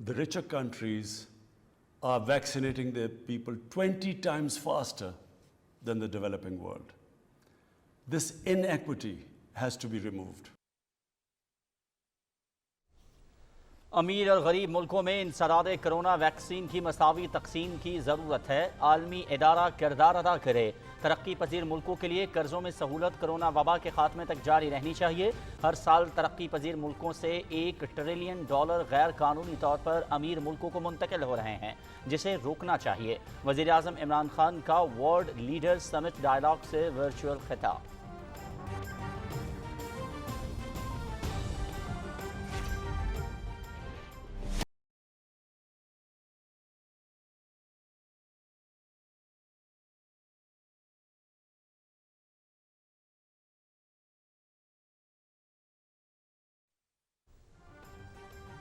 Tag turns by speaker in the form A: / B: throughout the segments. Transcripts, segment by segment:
A: The richer countries are vaccinating their people 20 times faster than the developing world. This inequity has to be removed.
B: امیر اور غریب ملکوں میں انسداد corona vaccine کی مساوی تقسیم کی ضرورت ہے۔ عالمی ادارہ کردار ادا کرے۔ ترقی پذیر ملکوں کے لیے قرضوں میں سہولت کرونا وبا کے خاتمے تک جاری رہنی چاہیے۔ ہر سال ترقی پذیر ملکوں سے $1 ٹریلین غیر قانونی طور پر امیر ملکوں کو منتقل ہو رہے ہیں، جسے روکنا چاہیے۔ وزیر اعظم عمران خان کا ورلڈ لیڈر سمٹ ڈائیلاگ سے ورچوئل خطاب۔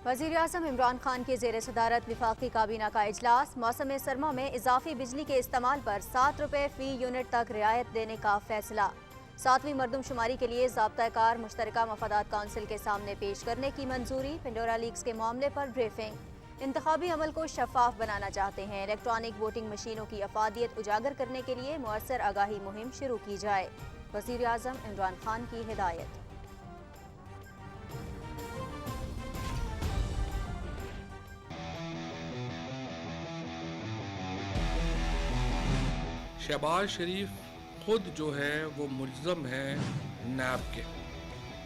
C: وزیر اعظم عمران خان کی زیر صدارت وفاقی کابینہ کا اجلاس۔ موسم سرما میں اضافی بجلی کے استعمال پر ₹7 فی یونٹ تک رعایت دینے کا فیصلہ۔ 7ویں مردم شماری کے لیے ضابطہ کار مشترکہ مفادات کونسل کے سامنے پیش کرنے کی منظوری۔ پنڈورا لیکس کے معاملے پر بریفنگ۔ انتخابی عمل کو شفاف بنانا چاہتے ہیں۔ الیکٹرانک ووٹنگ مشینوں کی افادیت اجاگر کرنے کے لیے مؤثر آگاہی مہم شروع کی جائے۔ وزیر اعظم عمران خان کی ہدایت۔
D: شہباز شریف خود جو ہے وہ ملزم ہے نیب کے،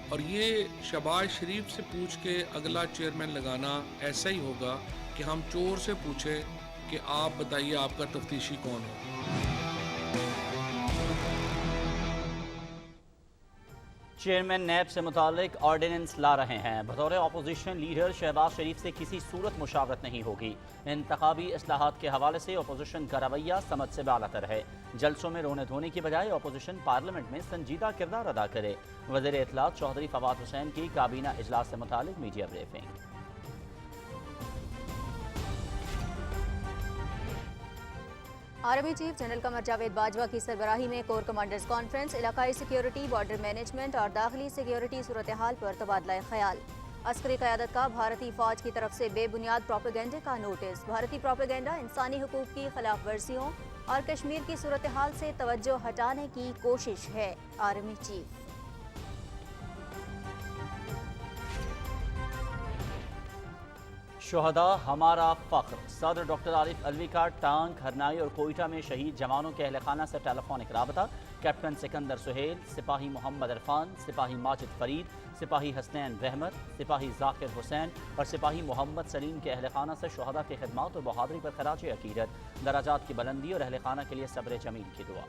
D: اور یہ شہباز شریف سے پوچھ کے اگلا چیئرمین لگانا ایسا ہی ہوگا کہ ہم چور سے پوچھیں کہ آپ بتائیے آپ کا تفتیشی کون ہے۔
B: چیئرمین نیب سے متعلق آرڈیننس لا رہے ہیں۔ بطور اپوزیشن لیڈر شہباز شریف سے کسی صورت مشاورت نہیں ہوگی۔ انتخابی اصلاحات کے حوالے سے اپوزیشن کا رویہ سمجھ سے بالاتر ہے۔ جلسوں میں رونے دھونے کی بجائے اپوزیشن پارلیمنٹ میں سنجیدہ کردار ادا کرے۔ وزیر اطلاعات چودھری فواد حسین کی کابینہ اجلاس سے متعلق media briefing.
C: Army chief general Qamar Javed Bajwa کی سربراہی میں کور کمانڈرز کانفرنس۔ علاقائی سیکیورٹی، بارڈر مینجمنٹ اور داخلی سیکیورٹی صورتحال پر تبادلہ خیال۔ عسکری قیادت کا بھارتی فوج کی طرف سے بے بنیاد پروپیگنڈے کا نوٹس۔ بھارتی پروپیگنڈا انسانی حقوق کی خلاف ورزیوں اور کشمیر کی صورتحال سے توجہ ہٹانے کی کوشش ہے۔ Army chief.
B: شہداء ہمارا فخر۔ صدر ڈاکٹر عارف علوی کا ٹانک، ہرنائی اور کوئٹہ میں شہید جوانوں کے اہل خانہ سے ٹیلی فونک رابطہ۔ کیپٹن سکندر سہیل، سپاہی محمد عرفان، سپاہی ماجد فرید، سپاہی حسنین رحمت، سپاہی ذاکر حسین اور سپاہی محمد سلیم کے اہل خانہ سے شہداء کی خدمات اور بہادری پر خراج عقیدت، درجات کی بلندی اور اہل خانہ کے لیے صبر جمیل کی دعا۔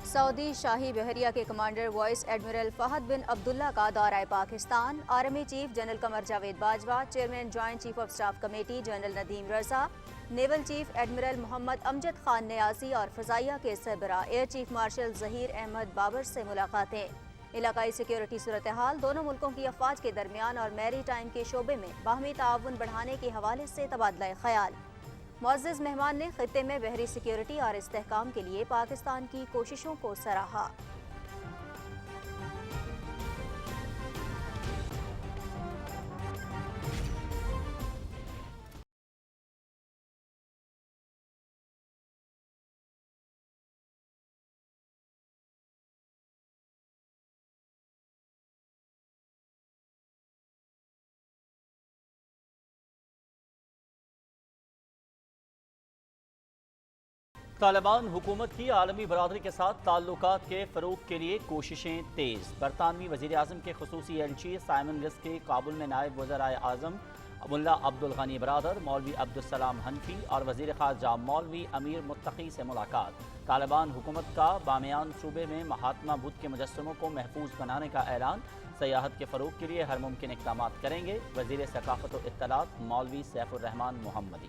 C: سعودی شاہی بحریہ کے commander vice admiral Fahd bin Abdullah کا دورہ Pakistan. Army chief general Qamar Javed Bajwa, chairman joint chief of staff committee general Nadeem Raza, naval chief admiral Muhammad Amjad Khan Niazi اور فضائیہ کے سربراہ air chief marshal Zaheer Ahmed Babar سے ملاقاتیں۔ علاقائی سیکیورٹی صورتحال، دونوں ملکوں کی افواج کے درمیان اور میری ٹائم کے شعبے میں باہمی تعاون بڑھانے کے حوالے سے تبادلہ خیال۔ معزز مہمان نے خطے میں بحری سیکیورٹی اور استحکام کے لیے پاکستان کی کوششوں کو سراہا۔
B: طالبان حکومت کی عالمی برادری کے ساتھ تعلقات کے فروغ کے لیے کوششیں تیز۔ برطانوی وزیر اعظم کے خصوصی ایلچی سائمن رس کی کابل میں نائب وزرائے اعظم ملا عبدالغنی برادر، مولوی عبدالسلام حنفی اور وزیر خارجہ مولوی امیر متقی سے ملاقات۔ طالبان حکومت کا بامیان صوبے میں مہاتما بدھ کے مجسموں کو محفوظ بنانے کا اعلان۔ سیاحت کے فروغ کے لیے ہر ممکن اقدامات کریں گے۔ وزیر ثقافت و اطلاعات مولوی سیف الرحمان محمدی۔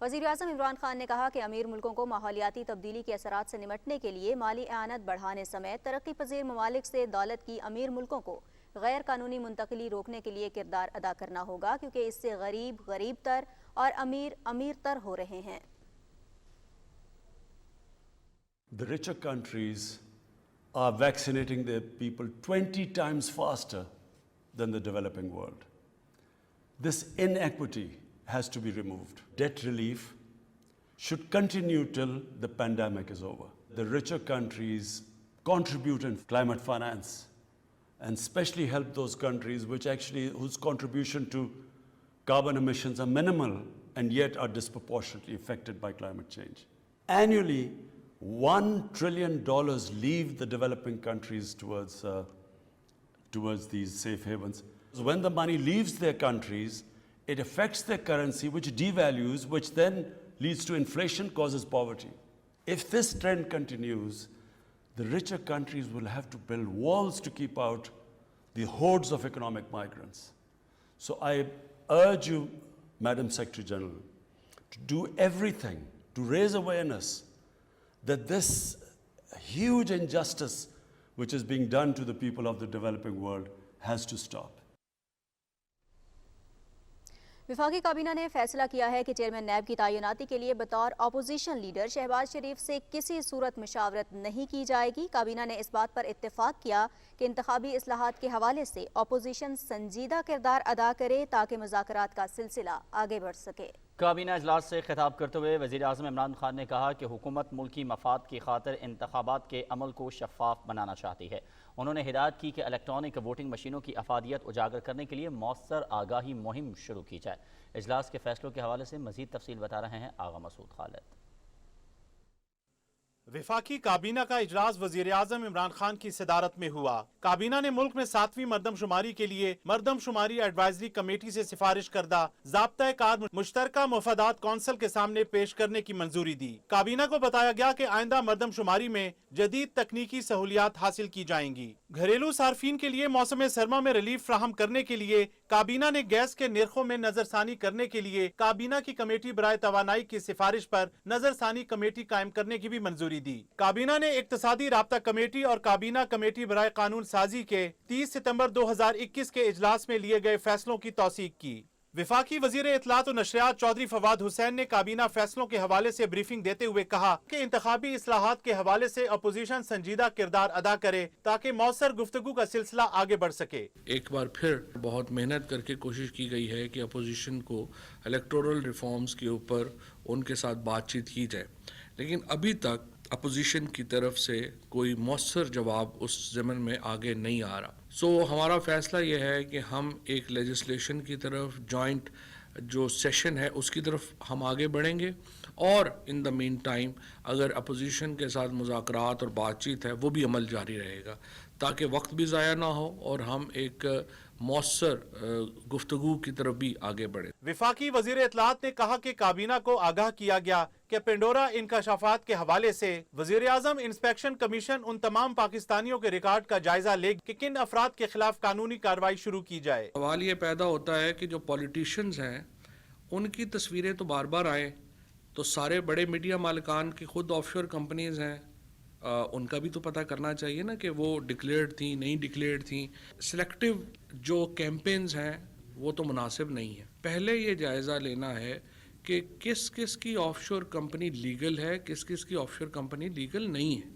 C: وزیر اعظم عمران خان نے کہا کہ امیر ملکوں کو ماحولیاتی تبدیلی کے اثرات سے نمٹنے کے لیے مالی اعانت بڑھانے سمیت ترقی پذیر ممالک سے دولت کی امیر ملکوں کو غیر قانونی منتقلی روکنے کے لیے کردار ادا کرنا ہوگا، کیونکہ اس سے غریب غریب تر اور امیر امیر تر ہو رہے ہیں۔
A: The richer countries are vaccinating their people 20 times faster than the developing world. This inequity has to be removed. Debt relief should continue till the pandemic is over. The richer countries contribute in climate finance and especially help those countries whose contribution to carbon emissions are minimal and yet are disproportionately affected by climate change. Annually, $1 trillion leave the developing countries towards these safe havens. So when the money leaves their countries, it affects their currency, which devalues, which then leads to inflation, causes poverty. If this trend continues, the richer countries will have to build walls to keep out the hordes of economic migrants. So I urge you, Madam Secretary General, to do everything to raise awareness that this huge injustice which is being done to the people of the developing world has to stop.
C: وفاقی کابینہ نے فیصلہ کیا ہے کہ chairman NAB کی تعیناتی کے لیے بطور اپوزیشن لیڈر شہباز شریف سے کسی صورت مشاورت نہیں کی جائے گی۔ کابینہ نے اس بات پر اتفاق کیا کہ انتخابی اصلاحات کے حوالے سے اپوزیشن سنجیدہ کردار ادا کرے تاکہ مذاکرات کا سلسلہ آگے بڑھ سکے۔
B: کابینہ اجلاس سے خطاب کرتے ہوئے وزیر اعظم عمران خان نے کہا کہ حکومت ملکی مفاد کی خاطر انتخابات کے عمل کو شفاف بنانا چاہتی ہے۔ انہوں نے ہدایت کی کہ الیکٹرانک ووٹنگ مشینوں کی افادیت اجاگر کرنے کے لیے مؤثر آگاہی مہم شروع کی جائے۔ اجلاس کے فیصلوں کے حوالے سے مزید تفصیل بتا رہے ہیں آغا مسعود خالد۔
E: وفاقی کابینہ کا اجلاس وزیر اعظم عمران خان کی صدارت میں ہوا۔ کابینہ نے ملک میں 7ویں مردم شماری کے لیے مردم شماری ایڈوائزری کمیٹی سے سفارش کردہ ضابطۂ کار مشترکہ مفادات کونسل کے سامنے پیش کرنے کی منظوری دی۔ کابینہ کو بتایا گیا کہ آئندہ مردم شماری میں جدید تکنیکی سہولیات حاصل کی جائیں گی۔ گھریلو صارفین کے لیے موسم سرما میں ریلیف فراہم کرنے کے لیے کابینہ نے گیس کے نرخوں میں نظر ثانی کرنے کے لیے کابینہ کی کمیٹی برائے توانائی کی سفارش پر نظر ثانی کمیٹی قائم کرنے کی بھی منظوری دی۔ کابینہ نے اقتصادی رابطہ کمیٹی اور کابینہ کمیٹی برائے قانون سازی کے 30 ستمبر 2021 کے اجلاس میں لیے گئے فیصلوں کی توثیق کی۔ وفاقی وزیر اطلاعات و نشریات چودھری فواد حسین نے کابینہ فیصلوں کے حوالے سے بریفنگ دیتے ہوئے کہا کہ انتخابی اصلاحات کے حوالے سے اپوزیشن سنجیدہ کردار ادا کرے تاکہ مؤثر گفتگو کا سلسلہ آگے بڑھ سکے۔
D: ایک بار پھر بہت محنت کر کے کوشش کی گئی ہے کہ اپوزیشن کو الیکٹورل ریفارمز کے اوپر ان کے ساتھ بات چیت کی جائے، لیکن ابھی تک اپوزیشن کی طرف سے کوئی مؤثر جواب اس ضمن میں آگے نہیں آ رہا۔ ہمارا فیصلہ یہ ہے کہ ہم ایک لیجسلیشن کی طرف جوائنٹ جو سیشن ہے اس کی طرف ہم آگے بڑھیں گے، اور ان دا مین ٹائم اگر اپوزیشن کے ساتھ مذاکرات اور بات چیت ہے وہ بھی عمل جاری رہے گا تاکہ وقت بھی ضائع نہ ہو اور ہم ایک مؤثر گفتگو کی طرف بھی آگے بڑھیں۔
E: وفاقی وزیر اطلاعات نے کہا کہ کابینہ کو آگاہ کیا گیا کہ پینڈورا انکشافات کے حوالے سے وزیر اعظم انسپیکشن کمیشن ان تمام پاکستانیوں کے ریکارڈ کا جائزہ لے کہ کن افراد کے خلاف قانونی کارروائی شروع کی جائے۔
D: سوال یہ پیدا ہوتا ہے کہ جو پولیٹیشنز ہیں ان کی تصویریں تو بار بار آئیں، تو سارے بڑے میڈیا مالکان کی خود آف شور کمپنیز ہیں، ان کا بھی تو پتہ کرنا چاہیے نا کہ وہ ڈکلیئرڈ تھیں نہیں ڈکلیئرڈ تھیں۔ سلیکٹیو جو کیمپینز ہیں وہ تو مناسب نہیں ہے۔ پہلے یہ جائزہ لینا ہے کہ کس کس کی آف شور کمپنی لیگل ہے، کس کس کی آف شور کمپنی لیگل نہیں ہے،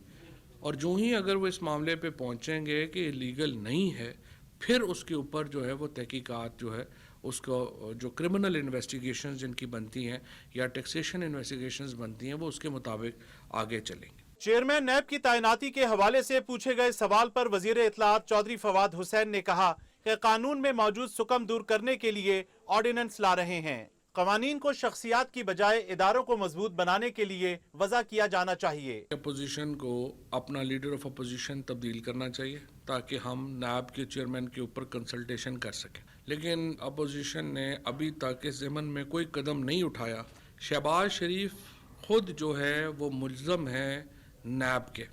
D: اور جو ہی اگر وہ اس معاملے پہ پہنچیں گے کہ لیگل نہیں ہے، پھر اس کے اوپر جو ہے وہ تحقیقات جو ہے اس کو جو کرمنل انویسٹیگیشنز جن کی بنتی ہیں یا ٹیکسیشن انویسٹیگیشنز بنتی ہیں وہ اس کے مطابق آگے چلیں گے۔
E: چیئرمین نیب کی تعیناتی کے حوالے سے پوچھے گئے سوال پر وزیر اطلاعات چودھری فواد حسین نے کہا کہ قانون میں موجود سکم دور کرنے کے لیے آرڈیننس لا رہے ہیں۔ قوانین کو شخصیات کی بجائے اداروں کو مضبوط بنانے کے لیے وضع کیا جانا چاہیے۔
D: اپوزیشن کو اپنا لیڈر آف اپوزیشن تبدیل کرنا چاہیے تاکہ ہم نیب کے چیئرمین کے اوپر کنسلٹیشن کر سکیں، لیکن اپوزیشن نے ابھی تک اس ضمن میں کوئی قدم نہیں اٹھایا۔ شہباز شریف خود جو ہے وہ ملزم ہے نیب کے،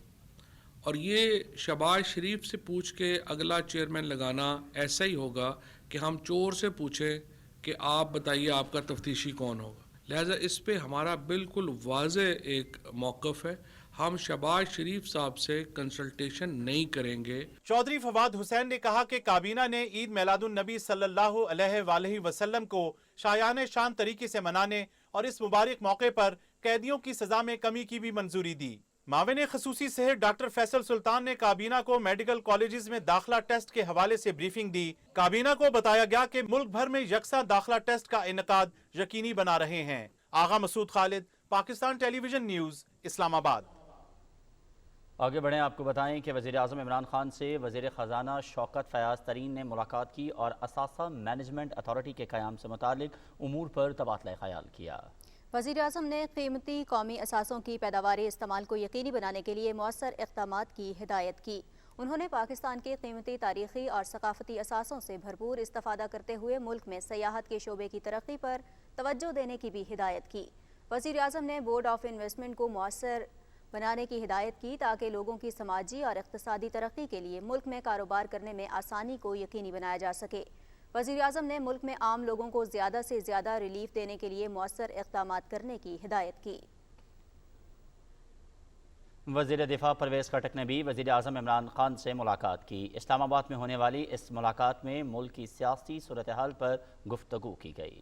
D: اور یہ شہباز شریف سے پوچھ کے اگلا چیئرمین لگانا ایسا ہی ہوگا کہ ہم چور سے پوچھیں کہ آپ بتائیے آپ کا تفتیشی کون ہوگا۔ لہٰذا اس پہ ہمارا بالکل واضح ایک موقف ہے، ہم شہباز شریف صاحب سے کنسلٹیشن نہیں کریں گے۔
E: چودھری فواد حسین نے کہا کہ کابینہ نے عید میلاد النبی صلی اللہ علیہ وآلہ وسلم کو شایان شان طریقے سے منانے اور اس مبارک موقع پر قیدیوں کی سزا میں کمی کی بھی منظوری دی۔ معاون خصوصی صحت ڈاکٹر فیصل سلطان نے کابینہ کو میڈیکل کالجز میں داخلہ ٹیسٹ کے حوالے سے بریفنگ دی۔ کابینہ کو بتایا گیا کہ ملک بھر میں یکساں داخلہ ٹیسٹ کا انعقاد یقینی بنا رہے ہیں۔ آغا مسعود خالد، پاکستان ٹیلی ویژن نیوز، اسلام آباد۔
B: آگے بڑھیں، آپ کو بتائیں کہ وزیر اعظم عمران خان سے وزیر خزانہ شوکت فیاض ترین نے ملاقات کی اور اثاثہ مینجمنٹ اتھارٹی کے قیام سے متعلق امور پر تبادلہ خیال کیا۔
C: وزیر اعظم نے قیمتی قومی اثاثوں کی پیداواری استعمال کو یقینی بنانے کے لیے مؤثر اقدامات کی ہدایت کی۔ انہوں نے پاکستان کے قیمتی تاریخی اور ثقافتی اثاثوں سے بھرپور استفادہ کرتے ہوئے ملک میں سیاحت کے شعبے کی ترقی پر توجہ دینے کی بھی ہدایت کی۔ وزیر اعظم نے بورڈ آف انویسٹمنٹ کو مؤثر بنانے کی ہدایت کی تاکہ لوگوں کی سماجی اور اقتصادی ترقی کے لیے ملک میں کاروبار کرنے میں آسانی کو یقینی بنایا جا سکے۔ وزیر اعظم نے ملک میں عام لوگوں کو زیادہ سے زیادہ ریلیف دینے کے لیے مؤثر اقدامات کرنے کی ہدایت کی۔
B: وزیر دفاع پرویز خٹک نے بھی وزیر اعظم عمران خان سے ملاقات کی۔ اسلام آباد میں ہونے والی اس ملاقات میں ملک کی سیاسی صورتحال پر گفتگو کی گئی۔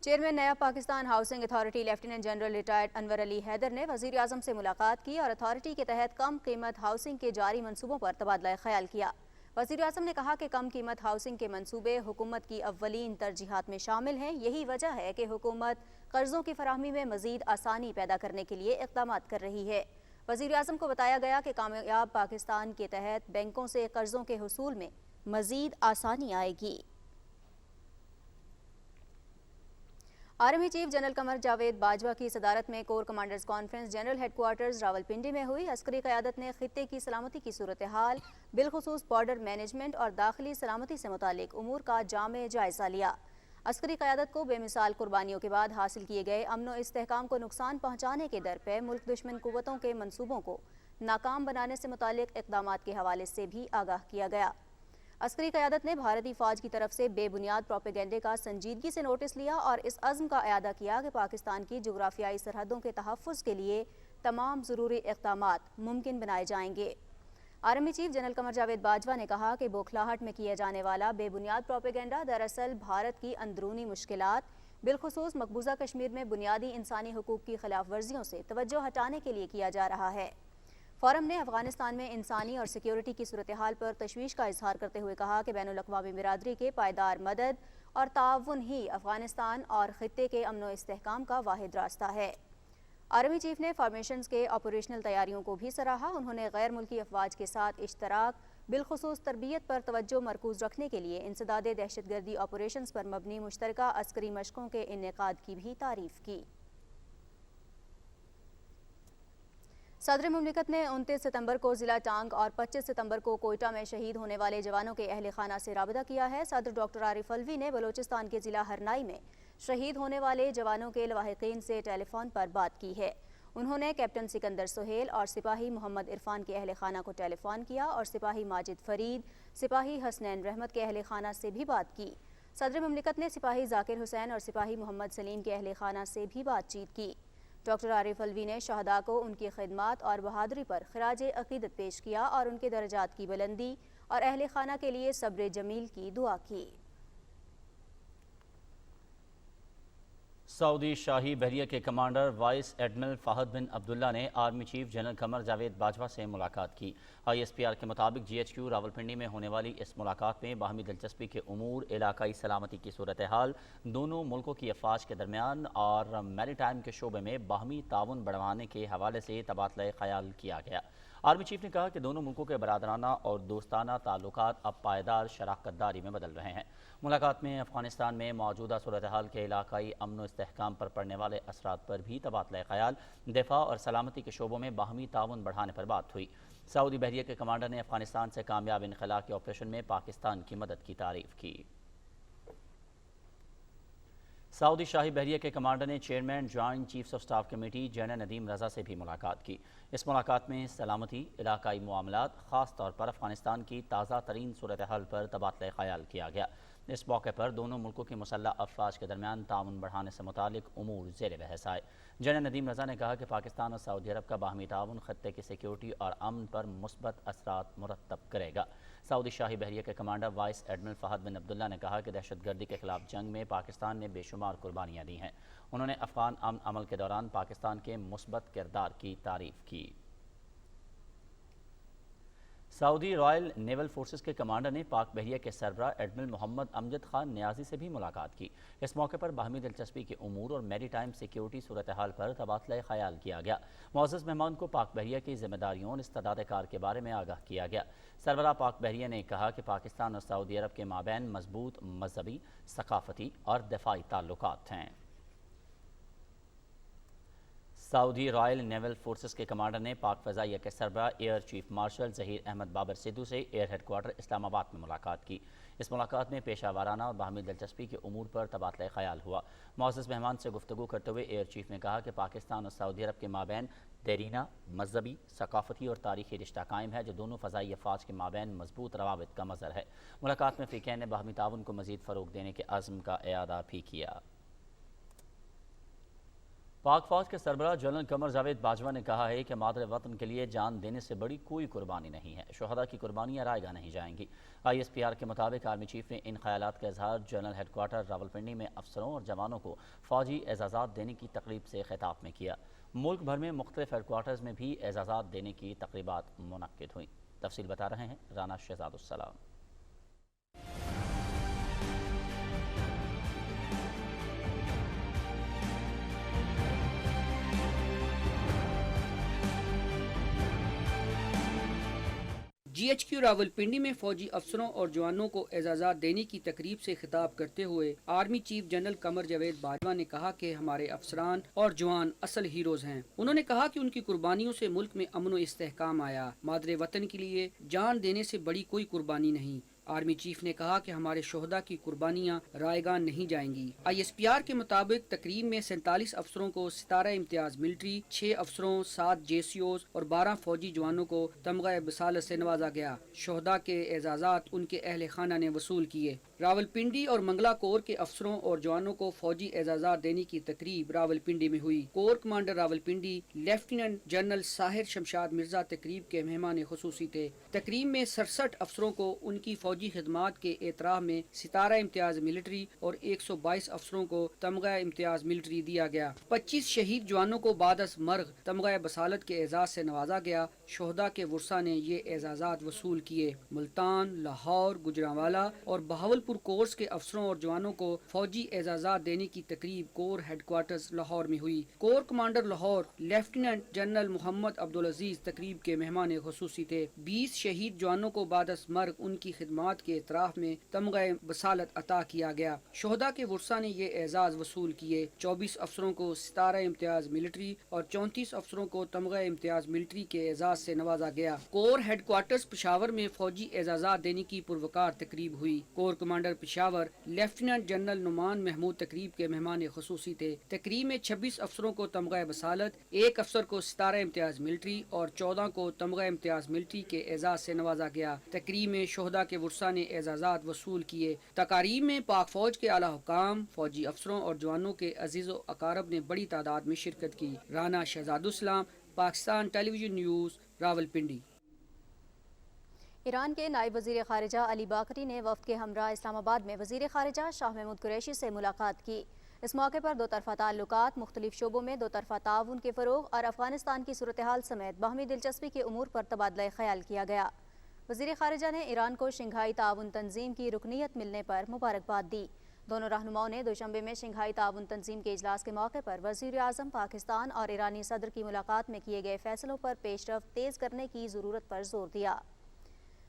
C: Chairman Naya Pakistan housing authority lieutenant general retired Anwar Ali Haider نے وزیر اعظم سے ملاقات کی اور اتھارٹی کے تحت کم قیمت ہاؤسنگ کے جاری منصوبوں پر تبادلہ خیال کیا۔ وزیر اعظم نے کہا کہ کم قیمت ہاؤسنگ کے منصوبے حکومت کی اولین ترجیحات میں شامل ہیں۔ یہی وجہ ہے کہ حکومت قرضوں کی فراہمی میں مزید آسانی پیدا کرنے کے لیے اقدامات کر رہی ہے۔ وزیر اعظم کو بتایا گیا کہ کامیاب پاکستان کے تحت بینکوں سے قرضوں کے حصول میں مزید آسانی آئے گی۔ Army chief general Qamar Javed Bajwa کی صدارت میں corps commanders conference general headquarters Rawalpindi میں ہوئی۔ عسکری قیادت نے خطے کی سلامتی کی صورتحال، بالخصوص بارڈر مینجمنٹ اور داخلی سلامتی سے متعلق امور کا جامع جائزہ لیا۔ عسکری قیادت کو بے مثال قربانیوں کے بعد حاصل کیے گئے امن و استحکام کو نقصان پہنچانے کے درپے ملک دشمن قوتوں کے منصوبوں کو ناکام بنانے سے متعلق اقدامات کے حوالے سے بھی آگاہ کیا گیا۔ عسکری قیادت نے بھارتی فوج کی طرف سے بے بنیاد پروپیگنڈے کا سنجیدگی سے نوٹس لیا اور اس عزم کا اعادہ کیا کہ پاکستان کی جغرافیائی سرحدوں کے تحفظ کے لیے تمام ضروری اقدامات ممکن بنائے جائیں گے۔ Army chief general Qamar Javed Bajwa نے کہا کہ بوکھلاہٹ میں کیا جانے والا بے بنیاد پروپیگنڈا دراصل بھارت کی اندرونی مشکلات، بالخصوص مقبوضہ کشمیر میں بنیادی انسانی حقوق کی خلاف ورزیوں سے توجہ ہٹانے کے لیے کیا جا رہا ہے۔ فورم نے افغانستان میں انسانی اور سیکیورٹی کی صورتحال پر تشویش کا اظہار کرتے ہوئے کہا کہ بین الاقوامی برادری کے پائیدار مدد اور تعاون ہی افغانستان اور خطے کے امن و استحکام کا واحد راستہ ہے۔ آرمی چیف نے فارمیشنز کے آپریشنل تیاریوں کو بھی سراہا۔ انہوں نے غیر ملکی افواج کے ساتھ اشتراک، بالخصوص تربیت پر توجہ مرکوز رکھنے کے لیے انسداد دہشت گردی آپریشنز پر مبنی مشترکہ عسکری مشقوں کے انعقاد کی بھی تعریف کی۔ صدر مملکت نے 29 ستمبر کو ضلع ٹانگ اور 25 ستمبر کو کوئٹہ میں شہید ہونے والے جوانوں کے اہل خانہ سے رابطہ کیا ہے۔ صدر ڈاکٹر عارف الوی نے بلوچستان کے ضلع ہرنائی میں شہید ہونے والے جوانوں کے لواحقین سے ٹیلی فون پر بات کی ہے۔ انہوں نے کیپٹن سکندر سہیل اور سپاہی محمد عرفان کے اہل خانہ کو ٹیلی فون کیا اور سپاہی ماجد فرید، سپاہی حسنین رحمت کے اہل خانہ سے بھی بات کی۔ صدر مملکت نے سپاہی ذاکر حسین اور سپاہی محمد سلیم کے اہل خانہ سے بھی بات چیت کی۔ ڈاکٹر عارف الوی نے شہداء کو ان کی خدمات اور بہادری پر خراج عقیدت پیش کیا اور ان کے درجات کی بلندی اور اہل خانہ کے لیے صبر جمیل کی دعا کی۔
B: سعودی شاہی بحریہ کے commander vice admiral Fahd bin عبداللہ نے army chief general Qamar Javed Bajwa سے ملاقات کی۔ ISPR کے مطابق GHQ راولپنڈی میں ہونے والی اس ملاقات میں باہمی دلچسپی کے امور، علاقائی سلامتی کی صورتحال، دونوں ملکوں کی افواج کے درمیان اور میری ٹائم کے شعبے میں باہمی تعاون بڑھانے کے حوالے سے تبادلہ خیال کیا گیا۔ آرمی چیف نے کہا کہ دونوں ملکوں کے برادرانہ اور دوستانہ تعلقات اب پائیدار شراکت داری میں بدل رہے ہیں۔ ملاقات میں افغانستان میں موجودہ صورتحال کے علاقائی امن و استحکام پر پڑنے والے اثرات پر بھی تبادلہ خیال، دفاع اور سلامتی کے شعبوں میں باہمی تعاون بڑھانے پر بات ہوئی۔ سعودی بحریہ کے کمانڈر نے افغانستان سے کامیاب انخلا کے آپریشن میں پاکستان کی مدد کی تعریف کی۔ سعودی شاہی بحریہ کے کمانڈر نے chairman joint chiefs of staff committee general Nadeem Raza سے بھی ملاقات کی۔ اس ملاقات میں سلامتی، علاقائی معاملات، خاص طور پر افغانستان کی تازہ ترین صورتحال پر تبادلہ خیال کیا گیا۔ اس موقع پر دونوں ملکوں کی مسلح افواج کے درمیان تعاون بڑھانے سے متعلق امور زیر بحث آئے۔ جنرل ندیم رضا نے کہا کہ پاکستان اور سعودی عرب کا باہمی تعاون خطے کی سیکیورٹی اور امن پر مثبت اثرات مرتب کرے گا۔ سعودی شاہی بحریہ کے commander vice admiral Fahd bin عبداللہ نے کہا کہ دہشت گردی کے خلاف جنگ میں پاکستان نے بے شمار قربانیاں دی ہیں۔ انہوں نے افغان امن عمل کے دوران پاکستان کے مثبت کردار کی تعریف کی۔ سعودی رائل نیول فورسز کے کمانڈر نے پاک بحریہ کے سربراہ ایڈمرل محمد امجد خان نیازی سے بھی ملاقات کی۔ اس موقع پر باہمی دلچسپی کے امور اور میری ٹائم سیکیورٹی صورتحال پر تبادلہ خیال کیا گیا۔ معزز مہمان کو پاک بحریہ کی ذمہ داریوں اور استعداد کار کے بارے میں آگاہ کیا گیا۔ سربراہ پاک بحریہ نے کہا کہ پاکستان اور سعودی عرب کے مابین مضبوط مذہبی، ثقافتی اور دفاعی تعلقات ہیں۔ سعودی رائل نیول فورسز کے کمانڈر نے پاک فضائیہ کے سربراہ air chief marshal Zaheer Ahmed Babar Sidhu سے ایئر ہیڈ کوارٹر اسلام آباد میں ملاقات کی۔ اس ملاقات میں پیشہ وارانہ اور باہمی دلچسپی کے امور پر تبادلہ خیال ہوا۔ معزز مہمان سے گفتگو کرتے ہوئے ایئر چیف نے کہا کہ پاکستان اور سعودی عرب کے مابین دیرینہ، مذہبی، ثقافتی اور تاریخی رشتہ قائم ہے جو دونوں فضائی افواج کے مابین مضبوط روابط کا مظہر ہے۔ ملاقات میں فریقین نے باہمی تعاون کو مزید فروغ دینے کے عزم کا اعادہ بھی کیا۔ پاک فوج کے سربراہ جنرل قمر جاوید باجوہ نے کہا ہے کہ مادر وطن کے لیے جان دینے سے بڑی کوئی قربانی نہیں ہے۔ شہداء کی قربانیاں رائے گاہ نہیں جائیں گی۔ ISPR کے مطابق آرمی چیف نے ان خیالات کا اظہار جنرل ہیڈ کوارٹر راولپنڈی میں افسروں اور جوانوں کو فوجی اعزازات دینے کی تقریب سے خطاب میں کیا۔ ملک بھر میں مختلف ہیڈ کوارٹرز میں بھی اعزازات دینے کی تقریبات منعقد ہوئیں۔ تفصیل بتا رہے ہیں رانا شہزاد السلام۔
F: GHQ راولپنڈی میں فوجی افسروں اور جوانوں کو اعزازات دینے کی تقریب سے خطاب کرتے ہوئے army chief general Qamar Javed Bajwa نے کہا کہ ہمارے افسران اور جوان اصل ہیروز ہیں۔ انہوں نے کہا کہ ان کی قربانیوں سے ملک میں امن و استحکام آیا۔ مادر وطن کے لیے جان دینے سے بڑی کوئی قربانی نہیں۔ آرمی چیف نے کہا کہ ہمارے شہداء کی قربانیاں رائے گاہ نہیں جائیں گی۔ ISPR کے مطابق تقریب میں 47 افسروں کو ستارہ امتیاز ملٹری، 6 افسروں، 7 JCOs اور 12 فوجی جوانوں کو تمغہ بصالت سے نوازا گیا۔ شہداء کے اعزازات ان کے اہل خانہ نے وصول کیے۔ راولپنڈی اور منگلا کور کے افسروں اور جوانوں کو فوجی اعزازات دینے کی تقریب راولپنڈی میں ہوئی۔ Corps commander Rawalpindi lieutenant general Sahir Shamshad Mirza تقریب کے مہمان خصوصی تھے۔ تقریب میں 67 افسروں کو ان کی فوجی خدمات کے اعتراف میں ستارہ امتیاز ملٹری اور 122 افسروں کو تمغہ امتیاز ملٹری دیا گیا۔ 25 شہید جوانوں کو بعد از مرگ تمغہ بصالت کے اعزاز سے نوازا گیا۔ شہداء کے ورثاء نے یہ اعزازات وصول کیے۔ ملتان، لاہور، گجرانوالہ اور بہاولپور کورس کے افسروں اور جوانوں کو فوجی اعزازات دینے کی تقریب کور ہیڈ کوارٹرز لاہور میں ہوئی۔ Corps commander Lahore lieutenant general Muhammad Abdulaziz تقریب کے مہمان خصوصی تھے۔ 20 شہید جوانوں کو بعد از مرگ ان کی خدمات کے اعتراف میں تمغہ بصالت عطا کیا گیا۔ شہداء کے ورثاء نے یہ اعزاز وصول کیے۔ 24 افسروں کو ستارہ امتیاز ملٹری اور 34 افسروں کو تمغہ امتیاز ملٹری کے اعزاز سے نوازا گیا۔ کور ہیڈ کوارٹرز پشاور میں فوجی اعزازات دینے کی پروقار تقریب ہوئی۔ Corps commander Peshawar lieutenant general Nauman Mahmood تقریب کے مہمان خصوصی تھے۔ تقریب میں 26 افسروں کو تمغہ بصالت، 1 افسر کو ستارہ امتیاز ملٹری اور 14 کو تمغہ امتیاز ملٹری کے اعزاز سے نوازا گیا۔ تقریب میں شہداء کے ورثاء نے اعزازات وصول کیے۔ تقاریب میں پاک فوج کے اعلیٰ حکام، فوجی افسروں اور جوانوں کے عزیز و اقارب نے بڑی تعداد میں شرکت کی۔ رانا شہزاد السلام، پاکستان ٹیلی ویژن نیوز، راولپنڈی۔
C: ایران کے نائب وزیر خارجہ علی باکری نے وفد کے ہمراہ اسلام آباد میں وزیر خارجہ شاہ محمود قریشی سے ملاقات کی۔ اس موقع پر دو طرفہ تعلقات، مختلف شعبوں میں دو طرفہ تعاون کے فروغ اور افغانستان کی صورتحال سمیت باہمی دلچسپی کے امور پر تبادلہ خیال کیا گیا۔ وزیر خارجہ نے ایران کو شنگھائی تعاون تنظیم کی رکنیت ملنے پر مبارکباد دی۔ دونوں رہنماؤں نے دوشنبے میں شنگھائی تعاون تنظیم کے اجلاس کے موقع پر وزیر اعظم پاکستان اور ایرانی صدر کی ملاقات میں کیے گئے فیصلوں پر پیش رفت تیز کرنے کی ضرورت پر زور دیا۔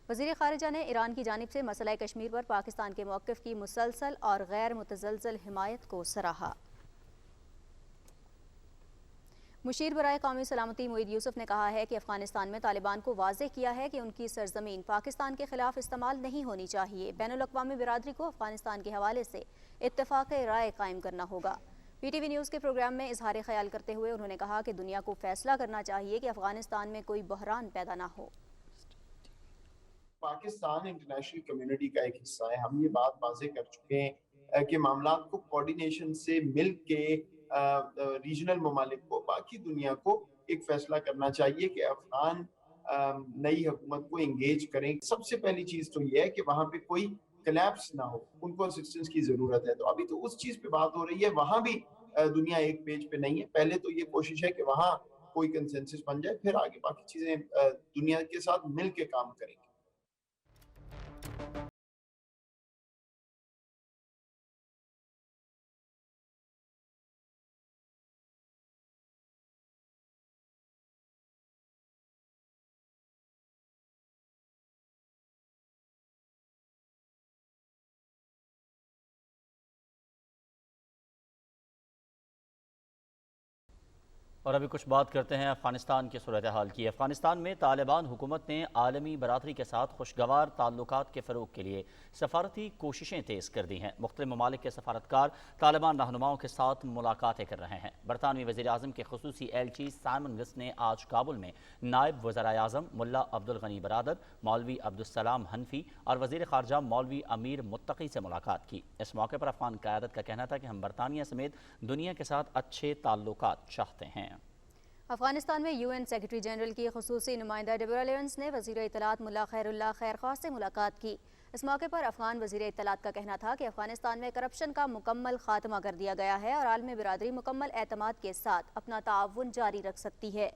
C: وزیر خارجہ نے ایران کی جانب سے مسئلہ کشمیر پر پاکستان کے موقف کی مسلسل اور غیر متزلزل حمایت کو سراہا۔ مشیر برائے قومی سلامتی معید یوسف نے کہا ہے کہ افغانستان میں طالبان کو واضح کیا ہے کہ ان کی سرزمین پاکستان کے خلاف استعمال نہیں ہونی چاہیے. بین الاقوامی برادری کو افغانستان کے حوالے سے اتفاق رائے قائم کرنا ہوگا. پی ٹی وی نیوز کے پروگرام میں اظہار خیال کرتے ہوئے انہوں نے کہا کہ دنیا کو فیصلہ کرنا چاہیے کہ افغانستان میں کوئی بحران پیدا نہ ہو.
G: پاکستان انٹرنیشنل کمیونٹی کا ایک حصہ ہے. ہم یہ بات واضح کر چکے ہیں کہ معاملات کو کوارڈینیشن سے مل کے ریجنل ممالک کو، باقی دنیا کو ایک فیصلہ کرنا چاہیے کہ افغان نئی حکومت کو انگیج کریں. سب سے پہلی چیز تو یہ ہے کہ وہاں پہ کوئی کلیپس نہ ہو، ان کو اسسٹنس کی ضرورت ہے. تو ابھی تو اس چیز پہ بات ہو رہی ہے، وہاں بھی دنیا ایک پیج پہ نہیں ہے. پہلے تو یہ کوشش ہے کہ وہاں کوئی کنسنسس بن جائے، پھر آگے باقی چیزیں دنیا کے ساتھ مل کے کام کریں گے.
B: اور ابھی کچھ بات کرتے ہیں افغانستان کی صورتحال کی. افغانستان میں طالبان حکومت نے عالمی برادری کے ساتھ خوشگوار تعلقات کے فروغ کے لیے سفارتی کوششیں تیز کر دی ہیں. مختلف ممالک کے سفارتکار طالبان رہنماؤں کے ساتھ ملاقاتیں کر رہے ہیں. برطانوی وزیر اعظم کے خصوصی ایلچی سائمن رس نے آج کابل میں نائب وزرائے اعظم ملا عبدالغنی برادر، مولوی عبدالسلام حنفی اور وزیر خارجہ مولوی امیر متقی سے ملاقات کی. اس موقع پر افغان قیادت کا کہنا تھا کہ ہم برطانیہ سمیت دنیا کے ساتھ اچھے تعلقات چاہتے ہیں.
C: افغانستان میں UN سیکرٹری جنرل کی خصوصی نمائندہ ڈیبورا لیونز نے وزیر اطلاعات ملا خیر اللہ خیرخواہ سے ملاقات کی. اس موقع پر افغان وزیر اطلاعات کا کہنا تھا کہ افغانستان میں کرپشن کا مکمل خاتمہ کر دیا گیا ہے اور عالمی برادری مکمل اعتماد کے ساتھ اپنا تعاون جاری رکھ سکتی ہے.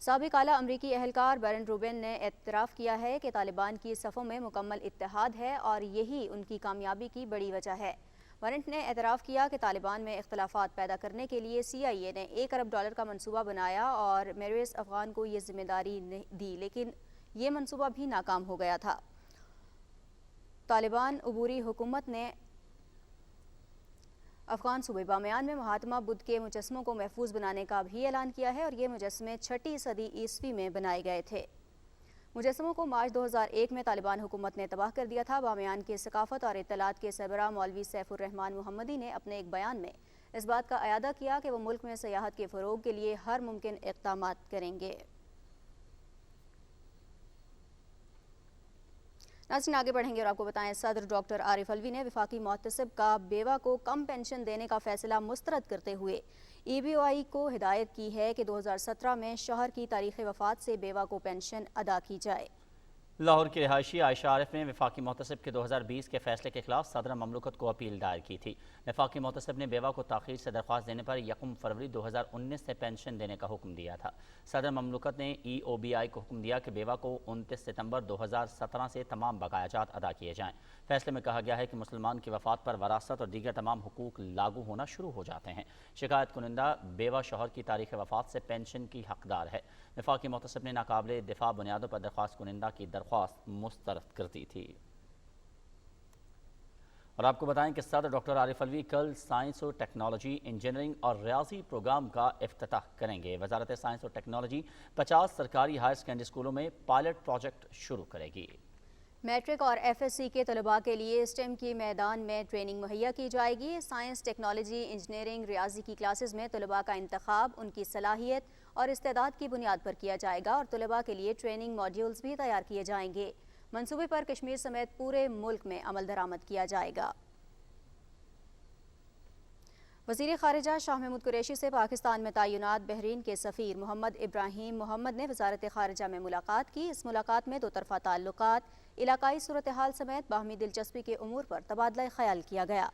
C: سابق اعلیٰ امریکی اہلکار بیرن روبن نے اعتراف کیا ہے کہ طالبان کی صفوں میں مکمل اتحاد ہے اور یہی ان کی کامیابی کی بڑی وجہ ہے. وارنٹ نے اعتراف کیا کہ طالبان میں اختلافات پیدا کرنے کے لیے CIA نے $1 ارب کا منصوبہ بنایا اور میرویس افغان کو یہ ذمہ داری دی، لیکن یہ منصوبہ بھی ناکام ہو گیا تھا. طالبان عبوری حکومت نے افغان صوبے بامیان میں مہاتما بدھ کے مجسموں کو محفوظ بنانے کا بھی اعلان کیا ہے اور یہ مجسمے 6 صدی عیسوی میں بنائے گئے تھے. مجسموں کو مارچ 2001 میں طالبان حکومت نے تباہ کر دیا تھا. بامیان کے ثقافت اور اطلاعات کے سربراہ مولوی سیف الرحمان محمدی نے اپنے ایک بیان میں اس بات کا اعادہ کیا کہ وہ ملک میں سیاحت کے فروغ کے لیے ہر ممکن اقدامات کریں گے. ناظرین آگے بڑھیں گے اور آپ کو بتائیں صدر ڈاکٹر عارف الوی نے وفاقی محتسب کا بیوہ کو کم پینشن دینے کا فیصلہ مسترد کرتے ہوئے EBOI کو ہدایت کی ہے کہ 2017 میں شوہر کی تاریخ وفات سے بیوہ کو پینشن ادا کی جائے.
B: لاہور کی رہائشی عائشہ عارف نے وفاقی محتسب کے 2020 کے فیصلے کے خلاف صدر مملکت کو اپیل دائر کی تھی. وفاقی محتسب نے بیوہ کو تاخیر سے درخواست دینے پر 1 فروری 2019 سے پینشن دینے کا حکم دیا تھا. صدر مملکت نے EOBI کو حکم دیا کہ بیوہ کو 29 ستمبر 2017 سے تمام بقایا جات ادا کیے جائیں. فیصلے میں کہا گیا ہے کہ مسلمان کی وفات پر وراثت اور دیگر تمام حقوق لاگو ہونا شروع ہو جاتے ہیں. شکایت کنندہ بیوہ شوہر کی تاریخ وفات سے پینشن کی حقدار ہے. وفاقی محتسب نے ناقابل دفاع بنیادوں پر درخواست کنندہ کی درخواست مسترد کر دی تھی. اور آپ کو بتائیں کہ صدر ڈاکٹر عارف الوی کل سائنس و ٹیکنالوجی، انجینئرنگ اور ریاضی پروگرام کا افتتاح کریں گے. وزارت سائنس و ٹیکنالوجی 50 سرکاری ہائر سیکنڈری اسکولوں میں پائلٹ پروجیکٹ شروع کرے گی.
C: میٹرک اور FSC کے طلباء کے لیے STEM کی میدان میں ٹریننگ مہیا کی جائے گی. سائنس، ٹیکنالوجی، انجینئرنگ، ریاضی کی کلاسز میں طلباء کا انتخاب ان کی صلاحیت اور استعداد کی بنیاد پر کیا جائے گا اور طلباء کے لیے ٹریننگ ماڈیولز بھی تیار کیے جائیں گے. منصوبے پر کشمیر سمیت پورے ملک میں عمل درآمد کیا جائے گا. وزیر خارجہ شاہ محمود قریشی سے پاکستان میں تعینات بحرین کے سفیر محمد ابراہیم محمد نے وزارت خارجہ میں ملاقات کی. اس ملاقات میں دو طرفہ تعلقات، علاقائی صورتحال سمیت باہمی دلچسپی کے امور پر تبادلہ خیال کیا گیا.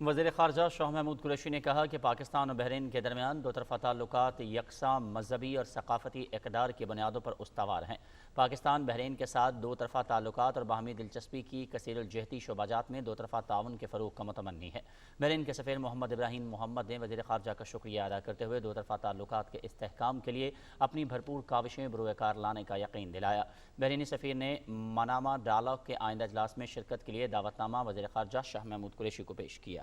B: وزیر خارجہ شاہ محمود قریشی نے کہا کہ پاکستان اور بحرین کے درمیان دو طرفہ تعلقات یکساں مذہبی اور ثقافتی اقدار کی بنیادوں پر استوار ہیں. پاکستان بحرین کے ساتھ دو طرفہ تعلقات اور باہمی دلچسپی کی کثیر الجہتی شعبہ جات میں دو طرفہ تعاون کے فروغ کا متمنی ہے. بحرین کے سفیر محمد ابراہیم محمد نے وزیر خارجہ کا شکریہ ادا کرتے ہوئے دو طرفہ تعلقات کے استحکام کے لیے اپنی بھرپور کاوشیں بروئے کار لانے کا یقین دلایا. بحرینی سفیر نے منامہ ڈائیلاگ کے آئندہ اجلاس میں شرکت کے لیے دعوت نامہ وزیر خارجہ شاہ محمود قریشی کو پیش کیا.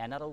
B: NRO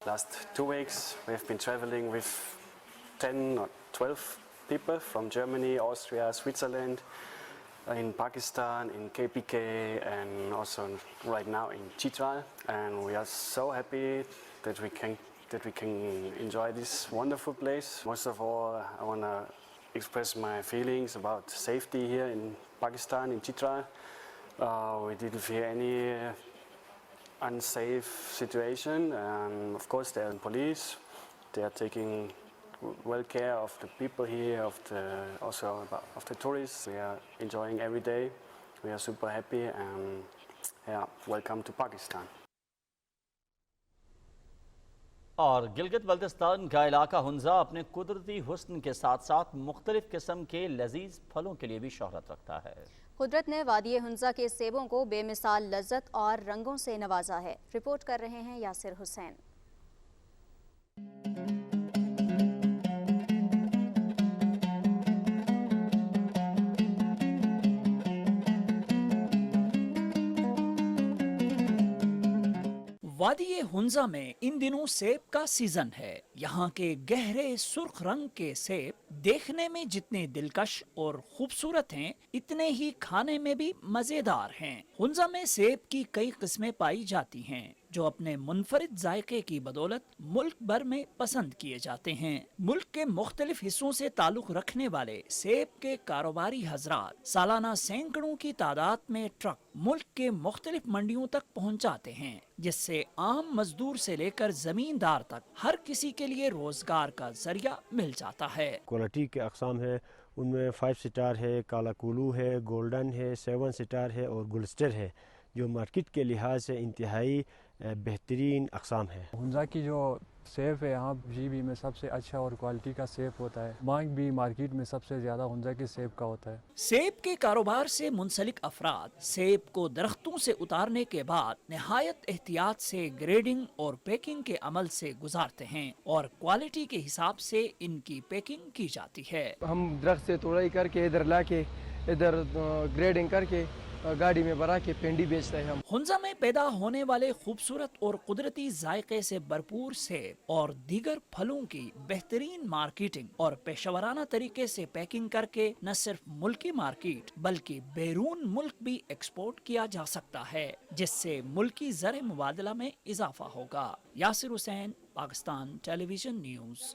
H: Last 2 weeks we have been traveling with 10 or 12 people from Germany, Austria, Switzerland, in Pakistan, in KPK, and also right now in Chitral, and we are so happy that we can enjoy this wonderful place. Most of all, I want to express my feelings about safety here in Pakistan, in Chitral. We didn't feel any unsafe situation. Of course, there are police. They are taking well care of the people here, also of the tourists. We are enjoying every day. We are super happy and welcome to Pakistan.
B: اور گلگت بلتستان کا علاقہ ہنزا اپنے قدرتی حسن کے ساتھ ساتھ مختلف قسم کے لذیذ پھلوں کے لیے بھی شہرت رکھتا ہے۔
C: قدرت نے وادی ہنزا کے سیبوں کو بے مثال لذت اور رنگوں سے نوازا ہے۔ رپورٹ کر رہے ہیں یاسر حسین۔
I: وادی ہنزا میں ان دنوں سیب کا سیزن ہے۔ یہاں کے گہرے سرخ رنگ کے سیب دیکھنے میں جتنے دلکش اور خوبصورت ہیں اتنے ہی کھانے میں بھی مزیدار ہیں۔ ہنزا میں سیب کی کئی قسمیں پائی جاتی ہیں جو اپنے منفرد ذائقے کی بدولت ملک بھر میں پسند کیے جاتے ہیں۔ ملک کے مختلف حصوں سے تعلق رکھنے والے سیب کے کاروباری حضرات سالانہ سینکڑوں کی تعداد میں ٹرک ملک کے مختلف منڈیوں تک پہنچاتے ہیں، جس سے عام مزدور سے لے کر زمیندار تک ہر کسی کے لیے روزگار کا ذریعہ مل جاتا ہے۔
J: کوالٹی کے اقسام ہے، ان میں 5 سٹار ہے، کالا کولو ہے، گولڈن ہے، 7 سٹار ہے اور گلسٹر ہے، جو مارکیٹ کے لحاظ سے انتہائی بہترین اقسام ہے۔
K: ہنزا کی جو سیب ہے یہاں جی بی میں سب سے اچھا اور کوالٹی کا سیب ہوتا ہے۔ مانگ بھی مارکیٹ میں سب سے زیادہ ہنزا کے سیب کا ہوتا ہے۔
I: سیب کے کاروبار سے منسلک افراد سیب کو درختوں سے اتارنے کے بعد نہایت احتیاط سے گریڈنگ اور پیکنگ کے عمل سے گزارتے ہیں اور کوالٹی کے حساب سے ان کی پیکنگ کی جاتی ہے۔
L: ہم درخت سے توڑائی کر کے ادھر لا کے ادھر گریڈنگ کر کے گاڑی میں بھرا کے پینڈی بیچتا ہے۔ ہم
I: ہنزا میں پیدا ہونے والے خوبصورت اور قدرتی ذائقے سے بھرپور سیب اور دیگر پھلوں کی بہترین مارکیٹنگ اور پیشہ ورانہ طریقے سے پیکنگ کر کے نہ صرف ملکی مارکیٹ بلکہ بیرون ملک بھی ایکسپورٹ کیا جا سکتا ہے، جس سے ملکی زر مبادلہ میں اضافہ ہوگا۔ یاسر حسین، پاکستان ٹیلی ویژن نیوز۔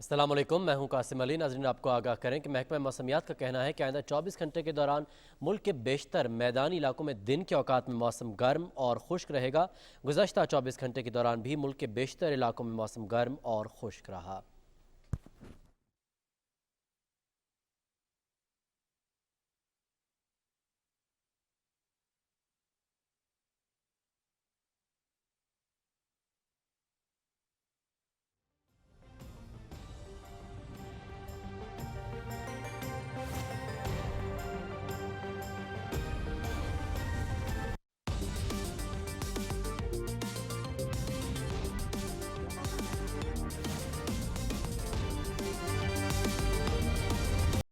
M: السلام علیکم، میں ہوں قاسم علی۔ ناظرین، آپ کو آگاہ کریں کہ محکمہ موسمیات کا کہنا ہے کہ آئندہ 24 گھنٹے کے دوران ملک کے بیشتر میدانی علاقوں میں دن کے اوقات میں موسم گرم اور خشک رہے گا۔ گزشتہ 24 گھنٹے کے دوران بھی ملک کے بیشتر علاقوں میں موسم گرم اور خشک رہا۔